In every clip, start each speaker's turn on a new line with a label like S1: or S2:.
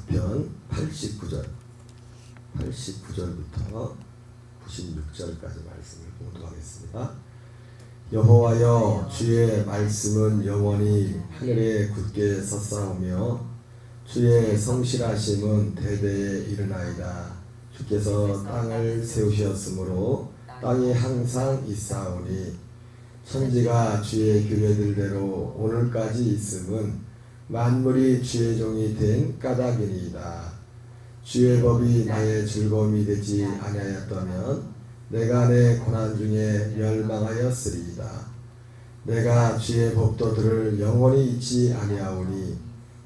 S1: 시편 89절부터 96절까지 말씀을 봉독하겠습니다. 여호와여, 주의 말씀은 영원히 하늘에 굳게 섰사오며 주의 성실하심은 대대에 이르나이다. 주께서 땅을 세우셨으므로 땅이 항상 있사오니 천지가 주의 규례들대로 오늘까지 있음은 만물이 주의 종이 된 까닭이니이다. 주의 법이 나의 즐거움이 되지 아니하였다면 내가 내 고난 중에 멸망하였으리이다. 내가 주의 법도들을 영원히 잊지 아니하오니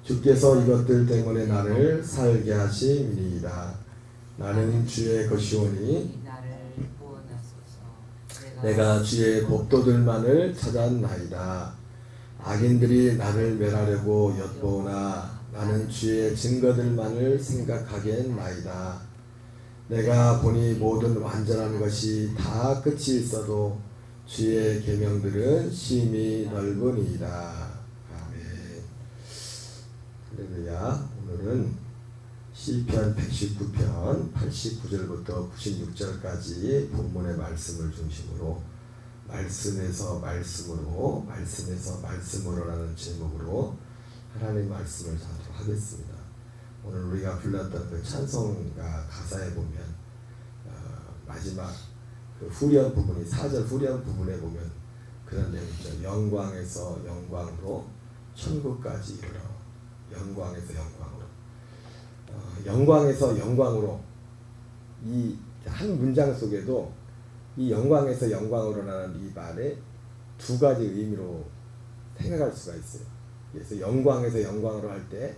S1: 주께서 이것들 때문에 나를 살게 하심이니이다. 나는 주의 것이오니 내가 주의 법도들만을 찾았나이다. 악인들이 나를 멸하려고 엿보으나 나는 주의 증거들만을 생각하겠나이다. 내가 보니 모든 완전한 것이 다 끝이 있어도 주의 계명들은 심히 넓으니이다. 아멘. 할렐루야. 오늘은 시편 119편 89절부터 96절까지 본문의 말씀을 중심으로 말씀에서 말씀으로, 말씀에서 말씀으로라는 제목으로 하나님 말씀을 전하도록 하겠습니다. 오늘 우리가 불렀던 그 찬송가 가사에 보면 마지막 그 후렴 부분이 4절 후렴 부분에 보면 그런 내용이죠. 영광에서 영광으로 천국까지 이르러. 영광에서 영광으로. 영광에서 영광으로. 이 한 문장 속에도 이 영광에서 영광으로라는 이 말에 두 가지 의미로 생각할 수가 있어요. 그래서 영광에서 영광으로 할 때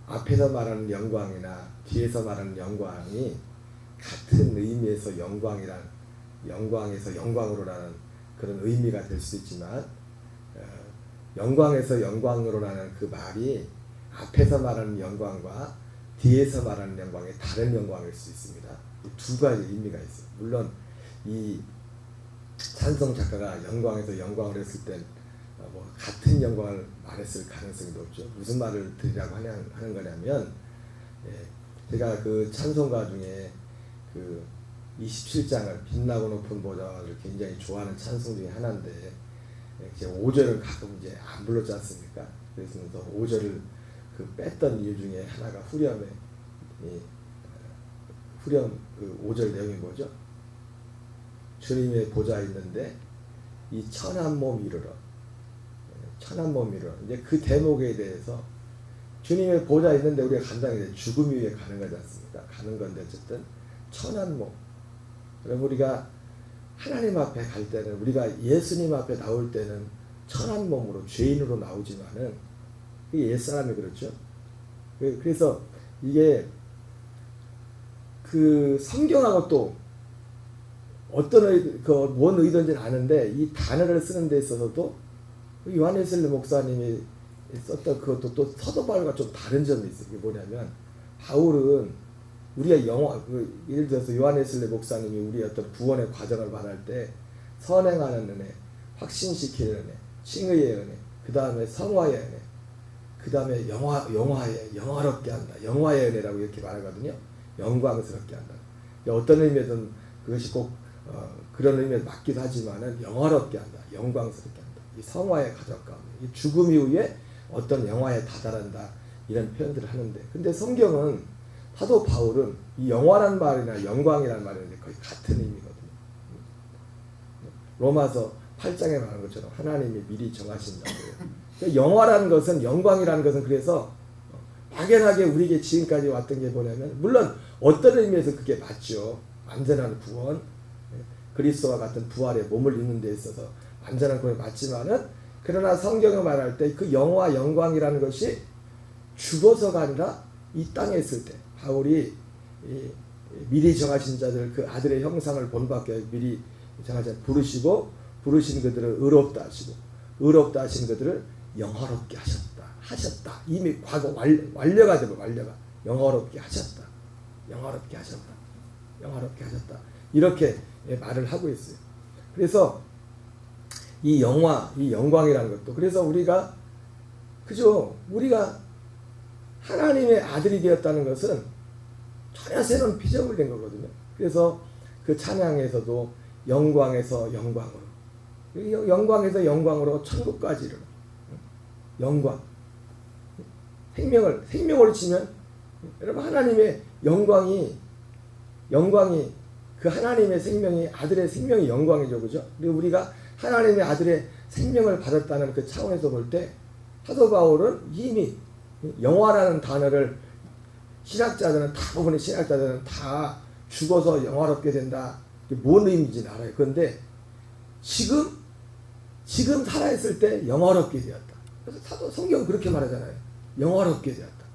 S1: 앞에서 말하는 영광이나 뒤에서 말하는 영광이 같은 의미에서 영광에서 영광으로라는 그런 의미가 될 수 있지만 영광에서 영광으로라는 그 말이 앞에서 말하는 영광과 뒤에서 말하는 영광이 다른 영광일 수 있습니다. 두 가지 의미가 있어요. 물론 이 찬송 작가가 영광에서 영광을 했을 땐 같은 영광을 말했을 가능성이 높죠. 무슨 말을 드리라고 하는 거냐면, 제가 그 찬송가 중에 그 27장을 빛나고 높은 보좌를 굉장히 좋아하는 찬송 중에 하나인데, 제가 5절을 가끔 이제 안 불렀지 않습니까? 그래서 5절을 그 뺐던 이유 중에 하나가 후렴 그 5절 내용이 뭐죠? 주님의 보좌 있는데 이 천한 몸 이르러. 천한 몸 이르러. 이제 그 대목에 대해서 주님의 보좌 있는데 우리가 간다는 게 죽음 위에 가는 거지 않습니까? 가는 건데 어쨌든 천한 몸. 그럼 우리가 하나님 앞에 갈 때는, 우리가 예수님 앞에 나올 때는 천한 몸으로 죄인으로 나오지만은 그게 옛사람이 그렇죠. 그래서 이게 그 성경하고 또 어떤 뭔 의도인지는 아는데 이 단어를 쓰는 데 있어서도 요한웨슬리 목사님이 썼던 그것도 또 서도 바울과 좀 다른 점이 있어요. 이게 뭐냐면, 바울은 우리가 예를 들어서 요한웨슬리 목사님이 우리 어떤 구원의 과정을 말할 때 선행하는 은혜, 확신시키는 은혜, 칭의의 은혜, 그 다음에 성화의 은혜, 그 다음에 영화롭게 한다. 영화의 은혜라고 이렇게 말하거든요. 영광스럽게 한다. 어떤 의미에서는 그것이 꼭 그런 의미에 맞기도 하지만은 영화롭게 한다. 영광스럽게 한다. 이 성화에 가져가. 이 죽음 이후에 어떤 영화에 다다른다. 이런 표현들을 하는데, 근데 성경은 사도 바울은 이 영화란 말이나 영광이란 말이 거의 같은 의미거든요. 로마서 8장에 말한 것처럼 하나님이 미리 정하신다고요. 영화라는 것은, 영광이라는 것은 그래서 막연하게 우리에게 지금까지 왔던 게 뭐냐면, 물론 어떤 의미에서 그게 맞죠. 완전한 구원, 그리스도와 같은 부활의 몸을 입는 데 있어서 완전한 구원이 맞지만은, 그러나 성경을 말할 때 그 영화, 영광이라는 것이 죽어서가 아니라 이 땅에 있을 때, 바울이 미리 정하신 자들, 그 아들의 형상을 본받게 미리 정하신 부르신 그들을 의롭다 하시고, 의롭다 하신 그들을 영화롭게 하셨다. 이미 과거 완료가 되고, 영화롭게 하셨다. 이렇게 말을 하고 있어요. 그래서 이 영광이라는 것도, 그래서 우리가 그죠? 우리가 하나님의 아들이 되었다는 것은 전혀 새로운 피조물이 된 거거든요. 그래서 그 찬양에서도 영광에서 영광으로, 영광에서 영광으로 천국까지 이르러 영광, 생명으로 치면 여러분 하나님의 영광이 그 하나님의 생명이 아들의 생명이 영광이죠, 그죠? 그리고 우리가 하나님의 아들의 생명을 받았다는 그 차원에서 볼 때 사도 바울은 이미 영화라는 단어를 대부분의 신학자들은 다 죽어서 영화롭게 된다. 뭔 의미인지는 알아요. 그런데 지금 살아있을 때 영화롭게 되었다. 그래서 사도 성경은 그렇게 말하잖아요. 영화롭게 되었다.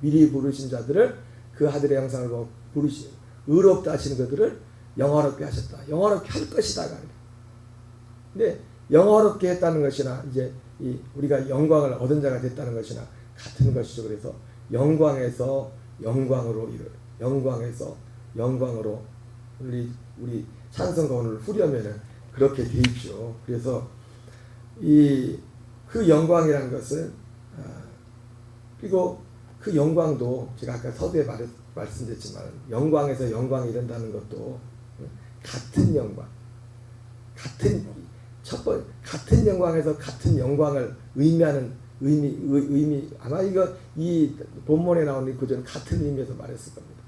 S1: 미리 부르신 자들을 그 아들의 형상을 보고 부르시 의롭다 하시는 그들을 영화롭게 하셨다. 영화롭게 할 것이다. 근데 영화롭게 했다는 것이나 이제 우리가 영광을 얻은 자가 됐다는 것이나 같은 것이죠. 그래서 영광에서 영광으로 영광에서 영광으로 우리 찬송가 오늘 후렴에는 그렇게 돼 있죠. 그래서 그 영광이라는 것은 그리고 그 영광도 제가 아까 서두에 말씀드렸지만 영광에서 영광이 이른다는 것도 같은 영광, 같은 영광에서 같은 영광을 의미하는 의미 아마 이 본문에 나오는 구절은 같은 의미에서 말했을 겁니다.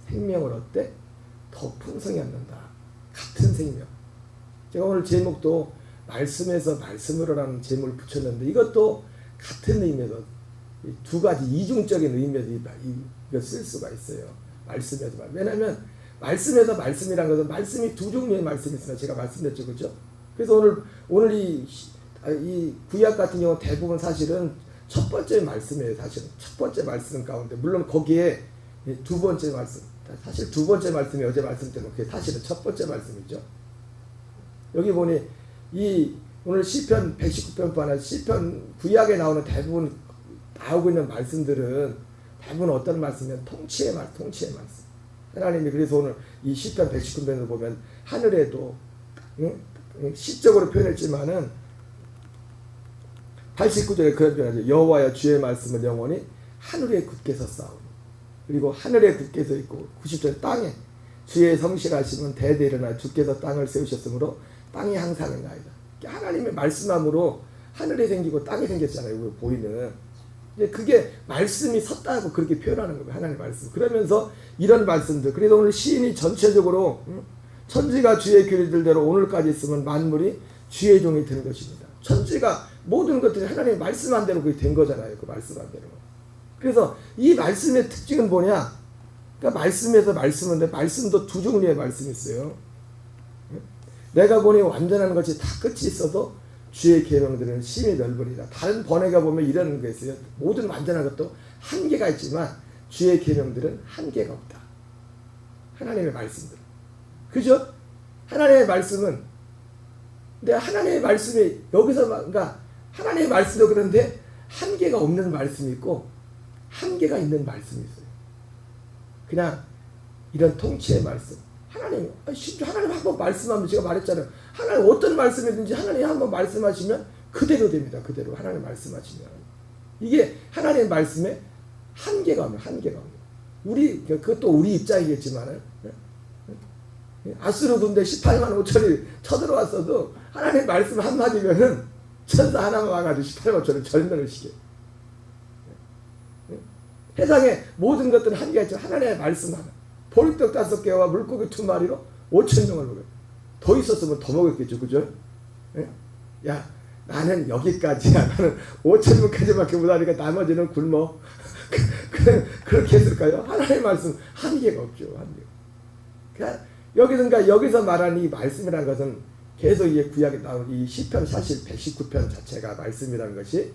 S1: 생명을 어때? 더 풍성히 얻는다. 같은 생명. 제가 오늘 제목도 말씀에서 말씀으로라는 제목을 붙였는데 이것도 같은 의미에서 두 가지 이중적인 의미에서 이거 쓸 수가 있어요. 말씀에서 왜냐하면 말씀에서 말씀이라는 것은 말씀이 두 종류의 말씀이 있으면 제가 말씀드렸죠, 그렇죠? 그래서 오늘 이 구약 같은 경우 대부분 사실은 첫 번째 말씀이에요. 사실은 첫 번째 말씀 가운데 물론 거기에 두 번째 말씀, 사실 두 번째 말씀이 어제 말씀 때문에 그게 사실은 첫 번째 말씀이죠. 여기 보니 오늘 시편 119편판에 시편 구약에 나오는 대부분 나오고 있는 말씀들은 대부분 어떤 말씀이면 통치의 말씀. 하나님이 그래서 오늘 이 시편 119편을 보면 하늘에도 시적으로 표현했지만은 89절에 그런 표현하죠. 여호와여 주의 말씀은 영원히 하늘에 굳게 섰사오니 그리고 하늘에 굳게 서 있고 90절 땅에 주의 성실하심은 대대 일어나 주께서 땅을 세우셨으므로 땅이 항상 있나이다. 하나님의 말씀함으로 하늘이 생기고 땅이 생겼잖아요. 보이는. 이제 그게 말씀이 섰다고 그렇게 표현하는 거예요. 하나님의 말씀. 그러면서 이런 말씀들. 그래서 오늘 시인이 전체적으로 천지가 주의 규례들대로 오늘까지 있으면 만물이 주의 종이 된 것입니다. 천지가 모든 것들이 하나님의 말씀한 대로 그게 된 거잖아요. 그 말씀한 대로. 그래서 이 말씀의 특징은 뭐냐? 그러니까 말씀에서 말씀인데 말씀도 두 종류의 말씀이 있어요. 내가 보니 완전한 것이 다 끝이 있어도 주의 계명들은 심히 넓으리라. 다른 번역에 보면 이런 게 있어요. 모든 완전한 것도 한계가 있지만 주의 계명들은 한계가 없다. 하나님의 말씀들. 그죠? 하나님의 말씀은 근데 하나님의 말씀이 여기서 그러니까 하나님의 말씀도 그런데 한계가 없는 말씀이 있고 한계가 있는 말씀이 있어요. 그냥 이런 통치의 말씀. 하나님 한번 말씀하면 제가 말했잖아요. 하나님 어떤 말씀이든지 하나님 한번 말씀하시면 그대로 됩니다. 그대로 하나님 말씀하시면 이게 하나님의 말씀에 한계가 없는. 그것도 우리 입장이겠지만은 아수르 군대 18만 5천이 쳐들어왔어도 하나님 말씀 한마디면은 천사 하나만 와가지고 18만 5천을 절멸을 시켜. 세상에 모든 것들은 한계가 있지만 하나님의 말씀 하나. 보리떡 5개와 물고기 2마리로 5,000명을 먹어요. 더 있었으면 더 먹었겠죠, 그죠? 야, 나는 여기까지야. 나는 5,000명까지밖에 못하니까 나머지는 굶어. 그렇게 했을까요? 하나님의 말씀 한계가 없죠, 한계. 그러니까 여기서 말하는 이 말씀이라는 것은 계속 이 구약에 나온 이 시편 사실 119편 자체가 말씀이라는 것이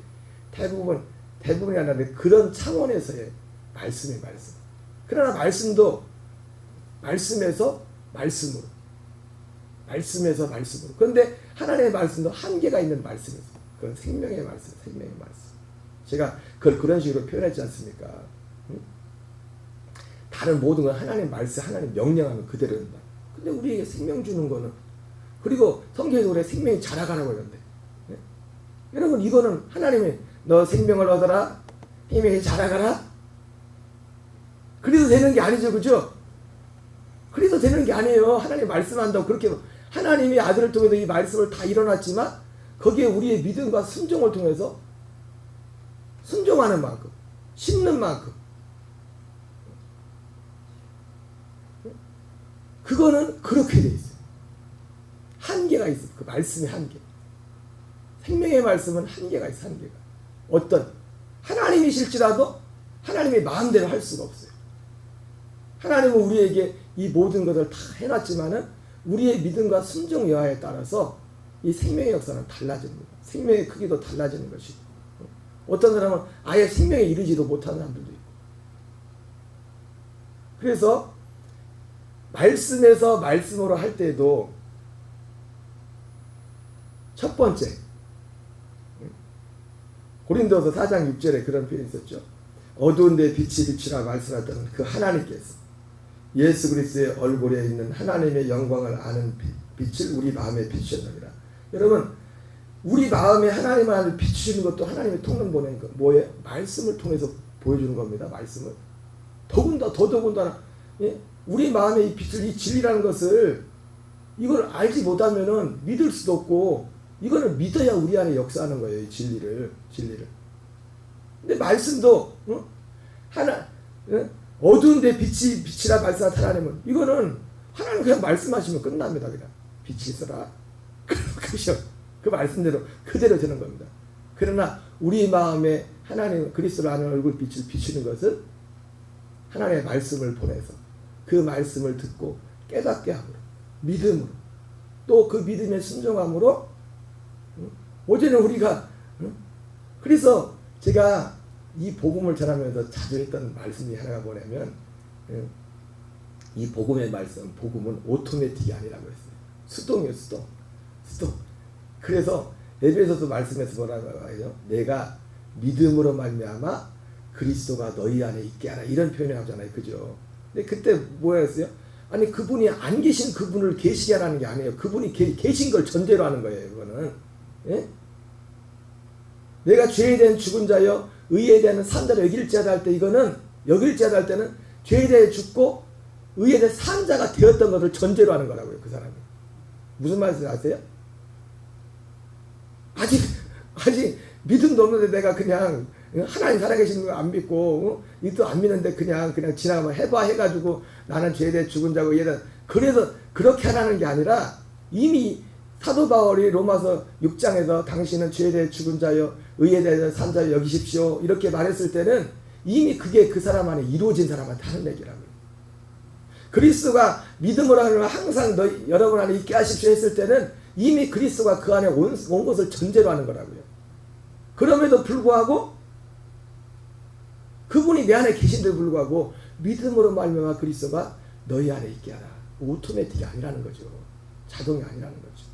S1: 대부분이 아니라 그런 차원에서의 말씀이 말씀. 그러나 말씀도 말씀에서 말씀으로. 그런데 하나님의 말씀도 한계가 있는 말씀이죠. 그건 생명의 말씀. 제가 그걸 그런 식으로 표현했지 않습니까? 다른 모든 건 하나님 말씀, 하나님 명령하면 그대로 된다. 근데 우리에게 생명 주는 거는 그리고 성경에서 그래 생명이 자라가라고 하는데 여러분 이거는 하나님이 너 생명을 얻어라 생명이 자라가라? 그래서 되는 게 아니죠. 그죠? 그래서 되는 게 아니에요. 하나님 말씀한다고 그렇게 하나님이 아들을 통해서 이 말씀을 다 일어났지만 거기에 우리의 믿음과 순종을 통해서 순종하는 만큼 심는 만큼 그거는 그렇게 돼 있어요. 한계가 있어요. 그 말씀의 한계. 생명의 말씀은 한계가 있어요. 한계가. 어떤 하나님이실지라도 하나님의 마음대로 할 수가 없어요. 하나님은 우리에게 이 모든 것을 다 해놨지만은 우리의 믿음과 순종 여하에 따라서 이 생명의 역사는 달라지는 거예요. 생명의 크기도 달라지는 것이고 어떤 사람은 아예 생명에 이르지도 못하는 사람들도 있고 그래서 말씀에서 말씀으로 할 때도 첫 번째 고린도서 4장 6절에 그런 표현이 있었죠. 어두운 데 빛이 비치라 말씀하셨던 그 하나님께서 예수 그리스도의 얼굴에 있는 하나님의 영광을 아는 빛을 우리 마음에 비추셨느니라. 여러분 우리 마음에 하나님을 비추시는 것도 하나님의 통로 보내는 거 뭐예요? 말씀을 통해서 보여주는 겁니다. 말씀을 더더군다나 우리 마음에 이 빛을 이 진리라는 것을 이걸 알지 못하면은 믿을 수도 없고 이거는 믿어야 우리 안에 역사하는 거예요. 이 진리를. 근데 말씀도 어두운 데 빛이라 말씀한 하나님은 이거는 하나님 그냥 말씀하시면 끝납니다. 그냥 빛이 있어라. 그 말씀대로 그대로 되는 겁니다. 그러나 우리 마음에 하나님 그리스도를 아는 얼굴 빛을 비추는 것은 하나님의 말씀을 보내서 그 말씀을 듣고 깨닫게 함으로 믿음으로 또 그 믿음의 순종함으로 어제는 우리가 그래서 제가 이 복음을 전하면서 자주 했던 말씀 중에 하나가 뭐냐면 이 복음의 말씀 복음은 오토매틱이 아니라고 했어요. 수동이에요. 수동. 그래서 에베소서 말씀에서 뭐라고 하죠? 내가 믿음으로 말미암아 그리스도가 너희 안에 있게 하라 이런 표현을 하잖아요. 그죠? 근데 그때 뭐였어요? 아니 그분이 안 계신 그분을 계시게 하라는 게 아니에요. 그분이 계신 걸 전제로 하는 거예요. 이거는 예? 내가 죄에 대한 죽은 자여 의에 대한 산 자로 여길지어다 할 때 이거는 여길지어다 할 때는 죄에 대해 죽고 의에 대해 산 자가 되었던 것을 전제로 하는 거라고요. 그 사람이 무슨 말인지 아세요? 아직 믿음도 없는데 내가 그냥 하나님 살아계시는 거 안 믿고 이도 안 믿는데 그냥 지나가면 해봐 해가지고 나는 죄에 대해 죽은 자고 의에 대해 그래서 그렇게 하라는 게 아니라 이미 사도 바울이 로마서 6장에서 당신은 죄에 대해 죽은 자여 의에 대해 산 자여 여기십시오 이렇게 말했을 때는 이미 그게 그 사람 안에 이루어진 사람한테 하는 얘기라고요. 그리스도가 믿음으로 하면 항상 여러분 안에 있게 하십시오 했을 때는 이미 그리스도가 그 안에 온 것을 전제로 하는 거라고요. 그럼에도 불구하고 그분이 내 안에 계신데도 불구하고 믿음으로 말미암아 그리스도가 너희 안에 있게 하라. 오토매틱이 아니라는 거죠. 자동이 아니라는 거죠.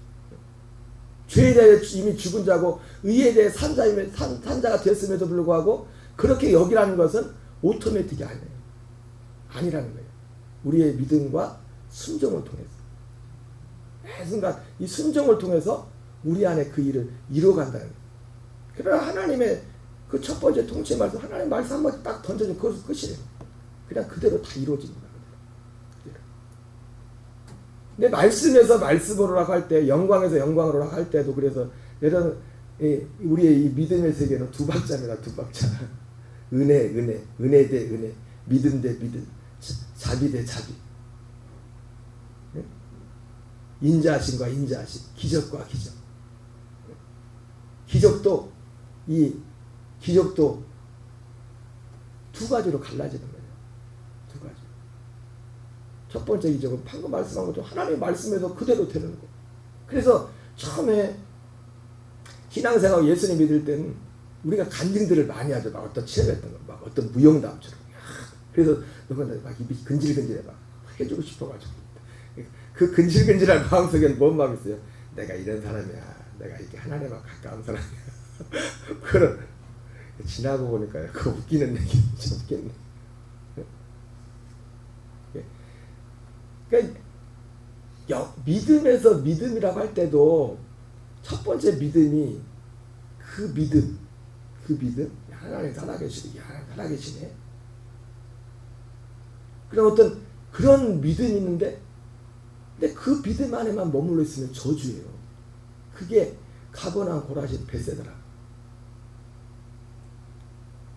S1: 죄에 대해 이미 죽은 자고 의에 대해 산자가 되었음에도 불구하고 그렇게 여기라는 것은 오토매틱이 아니라는 거예요. 우리의 믿음과 순종을 통해서 매 순간 이 순종을 통해서 우리 안에 그 일을 이루어간다는 거예요. 그러나 하나님의 그 첫 번째 통치의 말씀 하나님 말씀 한마디 딱 던져주면 그것은 끝이에요. 그냥 그대로 다 이루어집니다. 그대로. 근데 말씀에서 말씀으로라고 할 때 영광에서 영광으로라고 할 때도 그래서 여러분 우리의 이 믿음의 세계는 두 박자입니다. 두 박자. 은혜 대 은혜, 믿음 대 믿음, 자비 대 자비, 인자하심과 인자하심, 기적과 기적. 기적도 두 가지로 갈라지는 거예요. 두 가지. 첫 번째 기적은 방금 말씀한 것처럼 하나님의 말씀에서 그대로 되는 거. 그래서 처음에 신앙생활 예수님 믿을 때는 우리가 간증들을 많이 하죠. 막 어떤 체험했던 거, 막 어떤 무용담처럼. 그래서 누군가 막 입이 근질근질해 막 해주고 싶어가지고 그 근질근질한 마음속에는 뭔 마음이 있어요? 내가 이런 사람이야. 내가 이렇게 하나님과 가까운 사람이야. 그런 지나고 보니까요. 그 웃기는 얘기 좀 웃겠네. 그러니까 믿음에서 믿음이라고 할 때도 첫 번째 믿음이 그 믿음, 야 하나님 살아계시니 하나님 살아계시네. 그런 어떤 그런 믿음이 있는데, 근데 그 믿음 안에만 머물러 있으면 저주예요. 그게 가버나움 고라신 벳세더라.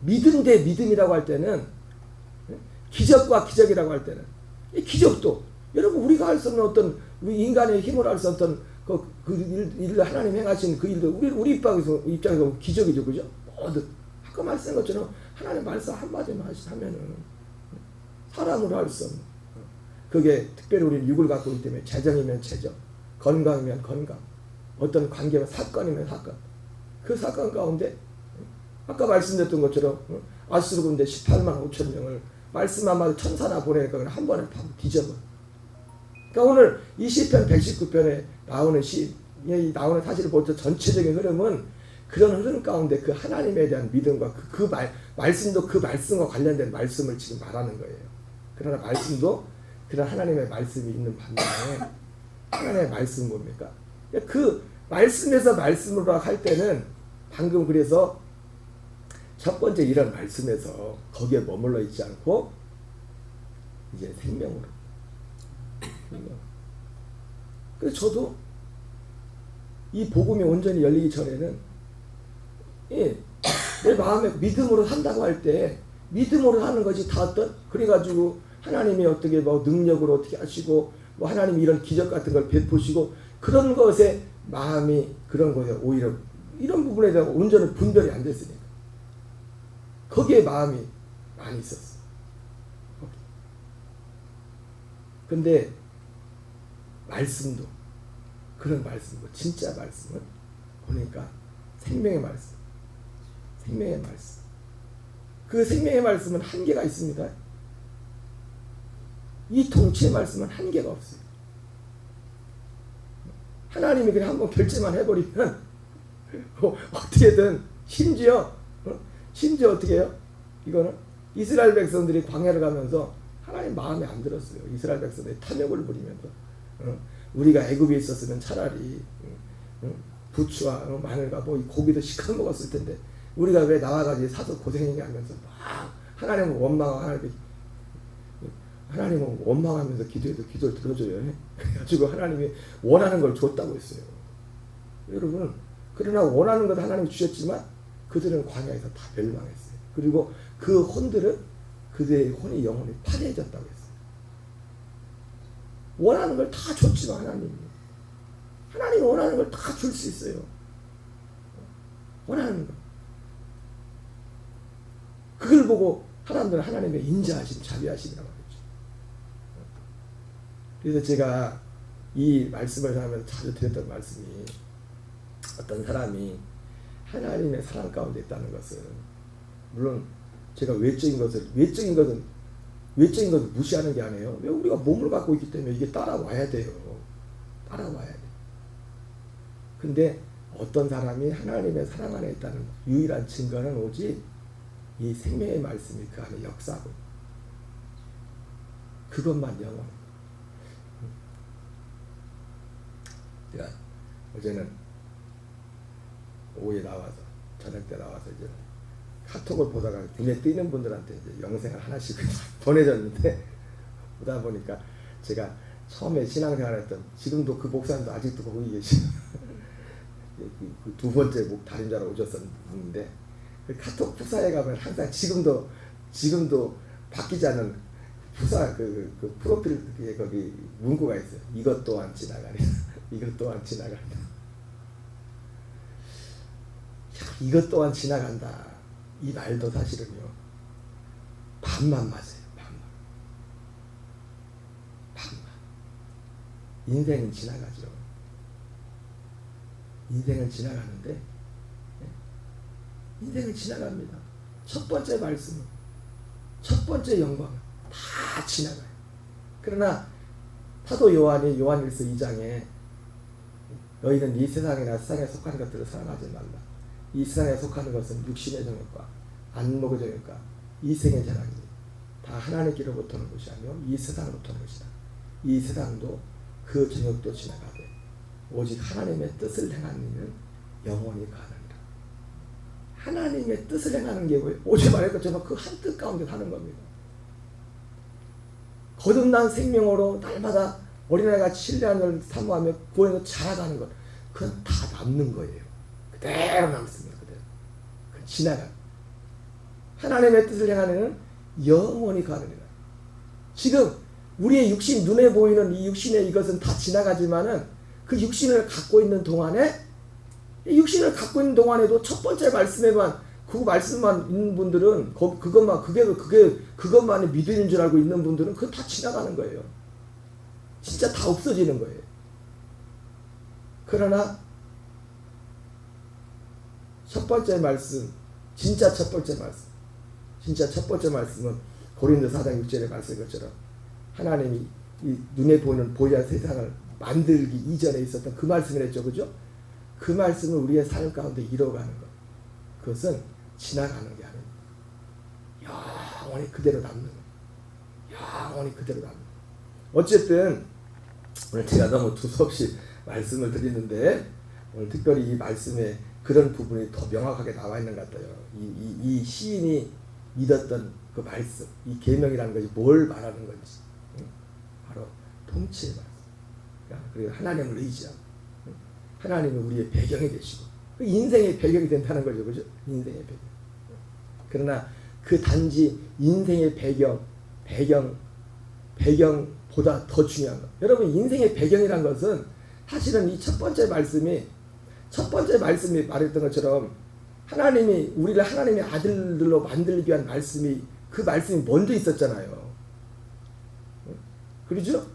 S1: 믿음 대 믿음이라고 할 때는, 기적과 기적이라고 할 때는, 이 기적도 여러분 우리가 할 수 없는 어떤 우리 인간의 힘으로 할 수 없던 그 일을 하나님 행하신 그 일도 우리 입장에서 기적이죠, 그죠? 모두 아까 말씀한 것처럼 하나님 말씀 한마디만 하면은 사람으로 할 수 없는, 그게 특별히 우리는 육을 갖고 있기 때문에 재정이면 재정, 건강이면 건강, 어떤 관계면 사건이면 사건, 그 사건 가운데 아까 말씀드렸던 것처럼 아수르 군대 18만 5천 명을 말씀 한마디 천사나 보내니까 그냥 한 번에 다 뒤져버. 그러니까 오늘 이 시편 119편에 나오는 나오는 사실을 보죠. 전체적인 흐름은 그런 흐름 가운데 그 하나님에 대한 믿음과 말씀도 그 말씀과 관련된 말씀을 지금 말하는 거예요. 그러나 말씀도 그런 하나님의 말씀이 있는 반면에 하나님의 말씀은 뭡니까? 그 말씀에서 말씀으로 할 때는 방금 그래서 첫 번째 이런 말씀에서 거기에 머물러 있지 않고 이제 생명으로. 그래서 저도 이 복음이 온전히 열리기 전에는 내 마음에 믿음으로 산다고 할 때 믿음으로 하는 것이 다 어떤 그래가지고 하나님이 어떻게 뭐 능력으로 어떻게 하시고 뭐 하나님이 이런 기적 같은 걸 베푸시고 그런 것에 마음이 그런 것에 오히려 이런 부분에 대한 온전히 분별이 안 됐으니까 거기에 마음이 많이 있었어. 근데 말씀도 그런 말씀도 진짜 말씀을 보니까 생명의 말씀, 생명의 말씀. 그 생명의 말씀은 한계가 있습니다. 이 통치의 말씀은 한계가 없어요. 하나님이 그냥 한번 결제만 해버리면 어떻게든 심지어 어떻게 해요? 이거는 이스라엘 백성들이 광야를 가면서 하나님 마음에 안 들었어요. 이스라엘 백성들이 탐욕을 부리면서 우리가 애굽에 있었으면 차라리 부추와 마늘과 뭐 고기도 시커 먹었을 텐데 우리가 왜 나와가지고 사서 고생했냐 하면서 막 하나님을 원망하면서 기도해도 기도를 들어줘요. 그래가지고 하나님이 원하는 걸 줬다고 했어요. 여러분, 그러나 원하는 것 하나님이 주셨지만 그들은 광야에서 다 멸망했어요. 그리고 그 혼들은 그들의 혼이 영혼이 파괴해졌다고 했어요. 원하는 걸 다 줬지만 하나님이 원하는 걸 다 줄 수 있어요. 원하는 거. 그걸 보고 사람들은 하나님의 인자하심, 자비하심이라고 하겠죠. 그래서 제가 이 말씀을 하면서 자주 드렸던 말씀이 어떤 사람이 하나님의 사랑 가운데 있다는 것은 물론 제가 외적인 것을 무시하는 게 아니에요. 왜 우리가 몸을 갖고 있기 때문에 이게 따라와야 돼요. 따라와야 돼. 근데 어떤 사람이 하나님의 사랑 안에 있다는 유일한 증거는 오직 이 생명의 말씀이 그 안에 역사하고 그것만 영원. 제가 어제는 오후에 나와서 저녁 때 나와서 이제 카톡을 보다가 눈에 띄는 분들한테 이제 영생을 하나씩 보내줬는데 보다 보니까 제가 처음에 신앙생활했던 지금도 그 목사님도 아직도 거기 계시는 그 두 번째 달임자로 오셨던 분인데 그 카톡 부사에 가면 항상 지금도 바뀌지 않은 부사 그 프로필 뒤에 거기 문구가 있어요. 이것 또한 지나가리. 이것 또한 지나간다. 이것 또한 지나간다. 이 말도 사실은요. 반만 맞아요. 반만. 인생은 지나가죠. 인생은 지나가는데 인생은 지나갑니다. 첫 번째 말씀은 첫 번째 영광은 다 지나가요. 그러나 사도 요한이 요한일서 2장에 너희는 이 세상이나 세상에 속한 것들을 사랑하지 말라. 이 세상에 속하는 것은 육신의 정욕과 안목의 정욕과 이생의 자랑이니 다 하나님께로부터 오는 것이 아니요 이 세상으로부터 오는 것이다. 이 세상도 그 정욕도 지나가되 오직 하나님의 뜻을 행하는 이는 영원히 가느니라. 하나님의 뜻을 행하는 게 뭐예요? 오직 말할 것처럼 그 한 뜻 가운데 사는 겁니다. 거듭난 생명으로 날마다 어린아이같이 신뢰하는 사모하며 구원에서 자라가는 것, 그건 다 남는 거예요. 그대로 남습니다. 그대로. 그건 지나가. 하나님의 뜻을 행하는 이는 영원히 가느니라. 지금 우리의 육신, 눈에 보이는 이 육신의 이것은 다 지나가지만은 그 육신을 갖고 있는 동안에, 이 육신을 갖고 있는 동안에도 첫 번째 말씀에만, 그 말씀만 있는 분들은 그것만이 믿음인 줄 알고 있는 분들은 그건 다 지나가는 거예요. 진짜 다 없어지는 거예요. 그러나 첫 번째 말씀, 진짜 첫 번째 말씀은 고린도 4장 6절의 말씀인 것처럼 하나님이 이 눈에 보이는 보이는 세상을 만들기 이전에 있었던 그 말씀이랬죠, 그죠? 그 말씀을 우리의 삶 가운데 이뤄가는 것, 그것은 지나가는 게 아닙니다. 영원히 그대로 남는 것, 영원히 그대로 남는 것. 어쨌든 오늘 제가 너무 두서없이 말씀을 드리는데 오늘 특별히 이 말씀에 그런 부분이 더 명확하게 나와 있는 것 같아요. 이 시인이 믿었던 그 말씀, 이 계명이라는 것이 뭘 말하는 건지, 바로 통치의 말씀. 그리고 하나님을 의지하고, 하나님은 우리의 배경이 되시고, 인생의 배경이 된다는 거죠, 그죠? 인생의 배경. 그러나 그 단지 인생의 배경보다 더 중요한 것. 여러분, 인생의 배경이란 것은 사실은 이 첫 번째 말씀이 말했던 것처럼 하나님이 우리를 하나님의 아들들로 만들기 위한 말씀이, 그 말씀이 먼저 있었잖아요. 그렇죠?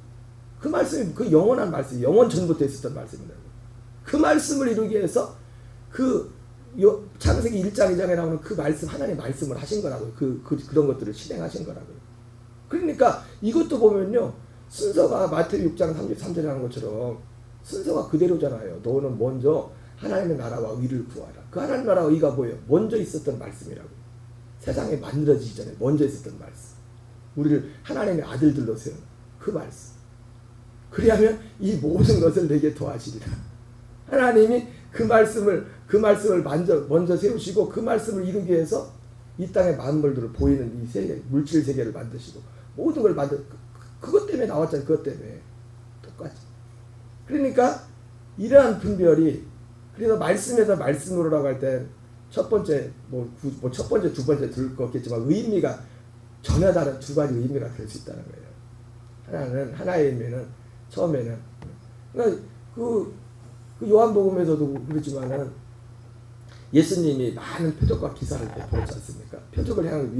S1: 그 말씀이 그 영원한 말씀, 영원 전부터 있었던 말씀이라고. 그 말씀을 이루기 위해서 그 창세기 1장 2장에 나오는 그 말씀, 하나님 말씀을 하신 거라고요. 그런 것들을 실행하신 거라고요. 그러니까 이것도 보면요, 순서가 마태복음 6장 33절에 하는 것처럼 순서가 그대로잖아요. 너는 먼저 하나님의 나라와 의를 구하라. 그 하나님 나라와 의가 뭐예요? 먼저 있었던 말씀이라고. 세상에 만들어지기 전에 먼저 있었던 말씀. 우리를 하나님의 아들들로 세우는 그 말씀. 그리하면 이 모든 것을 내게 도와주리라. 하나님이 그 말씀을 먼저 세우시고 그 말씀을 이루기 위해서 이 땅의 만물들을 보이는 이 세계, 물질 세계를 만드시고 모든 걸 그것 때문에 나왔잖아요. 그것 때문에 똑같이. 그러니까 이러한 분별이, 그래서 말씀에서 말씀으로라고 할 때 첫 번째 첫 번째 두 번째 들 거겠지만 의미가 전혀 다른 두 가지 의미가 될 수 있다는 거예요. 하나의 의미는 처음에는, 그러니까 그 요한복음에서도 그렇지만은 예수님이 많은 표적과 기사를 베풀었지 않습니까? 표적을 향한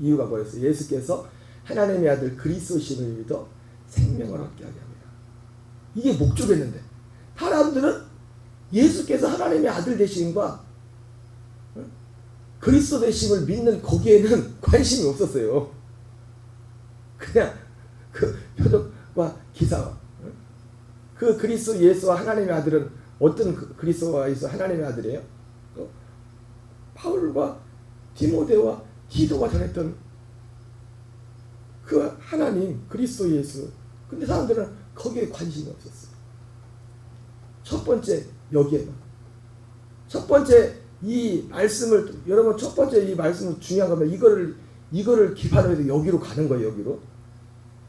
S1: 이유가 뭐였어요? 예수께서 하나님의 아들 그리스도심을 믿어 생명을 얻게 하게 합니다. 이게 목적이었는데 사람들은 예수께서 하나님의 아들 되심과 그리스도 되심을 믿는 거기에는 관심이 없었어요. 그냥 그 표적과 기사와 그 그리스도 예수와 하나님의 아들은 어떤 그리스도와 예수 하나님의 아들이에요? 바울과 디모데와 디도가 전했던 그 하나님 그리스도 예수. 근데 사람들은 거기에 관심이 없었어요. 첫 번째 여기에만. 첫 번째 이 말씀을, 여러분 첫 번째 이 말씀은 중요한 겁니다. 이거를 기반으로 해서 여기로 가는 거예요.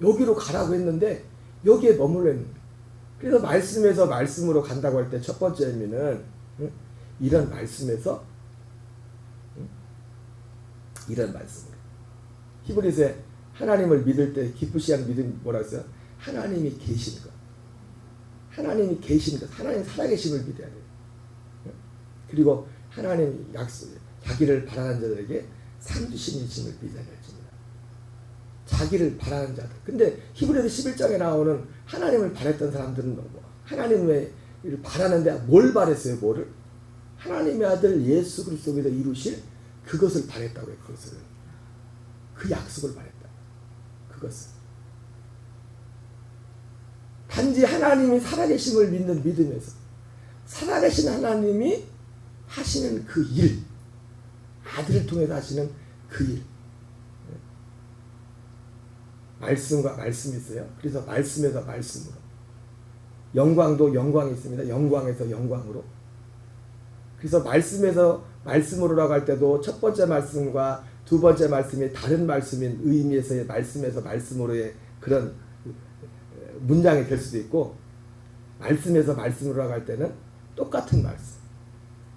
S1: 여기로 가라고 했는데 여기에 머물러 있는 거예요. 그래서 말씀에서 말씀으로 간다고 할 때 첫 번째 의미는 이런 말씀에서 이런 말씀으로. 히브리서에 하나님을 믿을 때 기쁘시한 믿음 뭐라고 했어요? 하나님이 계신 것. 하나님이 계신 것. 하나님 살아계심을 믿어야 돼요. 그리고 하나님이 자기를 바라는 자들에게 상 주시는 믿어야 될지입니다. 자기를 바라는 자들. 근데 히브리서 11장에 나오는 하나님을 바랬던 사람들은 뭐 하나님을 바라는데 뭘 바랬어요? 뭐를? 하나님의 아들 예수 그리스도께서 이루실 그것을 바랬다고요. 그것을. 그 약속을 바랬다. 그것을. 단지 하나님이 살아계심을 믿는 믿음에서 살아계신 하나님이 하시는 그 일, 아들을 통해서 하시는 그 일. 말씀과 말씀이 있어요. 그래서 말씀에서 말씀으로. 영광도 영광이 있습니다. 영광에서 영광으로. 그래서 말씀에서 말씀으로라고 할 때도 첫 번째 말씀과 두 번째 말씀이 다른 말씀인 의미에서의 말씀에서 말씀으로의 그런 문장이 될 수도 있고, 말씀에서 말씀으로라고 할 때는 똑같은 말씀,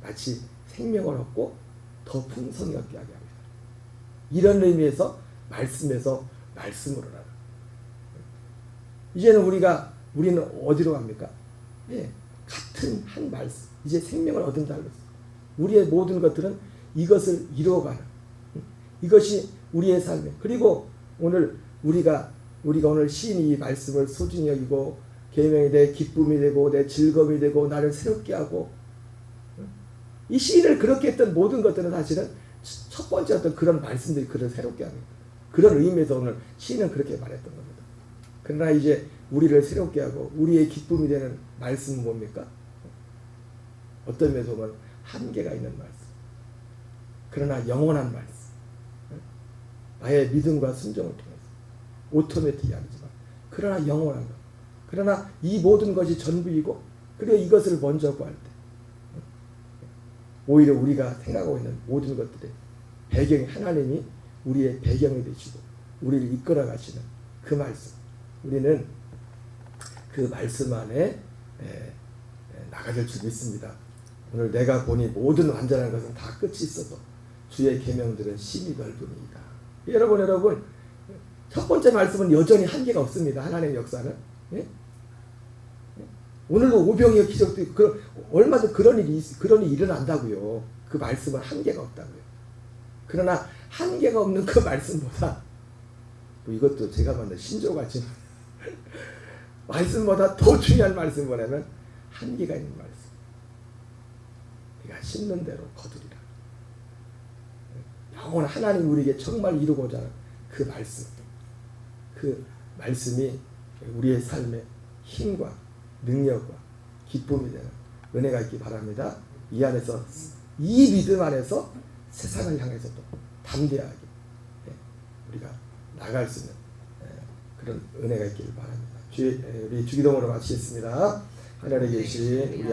S1: 마치 생명을 얻고 더 풍성히 얻게 하게 합니다. 이런 의미에서 말씀에서 말씀으로라. 이제는 우리는 어디로 갑니까? 예, 같은 한 말씀, 이제 생명을 얻은 자로서 우리의 모든 것들은 이것을 이루어가는, 이것이 우리의 삶이에요. 그리고 오늘 우리가 오늘 시인이 이 말씀을 소중히 여기고 계명이 내 기쁨이 되고 내 즐거움이 되고 나를 새롭게 하고, 이 시인을 그렇게 했던 모든 것들은 사실은 첫 번째 어떤 그런 말씀들이 그를 새롭게 합니다. 그런 의미에서 오늘 시인은 그렇게 말했던 겁니다. 그러나 이제 우리를 새롭게 하고 우리의 기쁨이 되는 말씀은 뭡니까? 어떤 면에서 보면 한계가 있는 말씀, 그러나 영원한 말씀, 나의 믿음과 순종을 통해서 오토매틱이 아니지만 그러나 영원한 것, 그러나 이 모든 것이 전부이고, 그리고 이것을 먼저 구할 때 오히려 우리가 생각하고 있는 모든 것들의 배경이 하나님이 우리의 배경이 되시고 우리를 이끌어 가시는 그 말씀, 우리는 그 말씀 안에 나가 될 줄 믿습니다. 오늘 내가 보니 모든 완전한 것은 다 끝이 있어도 주의 계명들은 심히 넓으니이다. 여러분 첫 번째 말씀은 여전히 한계가 없습니다. 하나님의 역사는. 예? 오늘도 오병이어 기적도 있고 얼마든 그런 일이 일어난다고요. 그 말씀은 한계가 없다고요. 그러나 한계가 없는 그 말씀보다, 뭐 이것도 제가 만든 신조 같지만 말씀보다 더 중요한 말씀 뭐냐면 한계가 있는 말씀. 네가 심는 대로 거두리라. 영원 하나님 우리에게 정말 이루고자 하는 그 말씀, 그 말씀이 우리의 삶의 힘과 능력과 기쁨이 되는 은혜가 있기 바랍니다. 이 안에서, 이 믿음 안에서 세상을 향해서도 담대하게 우리가 나갈 수 있는 그런 은혜가 있기를 바랍니다. 우리 주기도문으로 마치겠습니다. 하늘에 계신 우리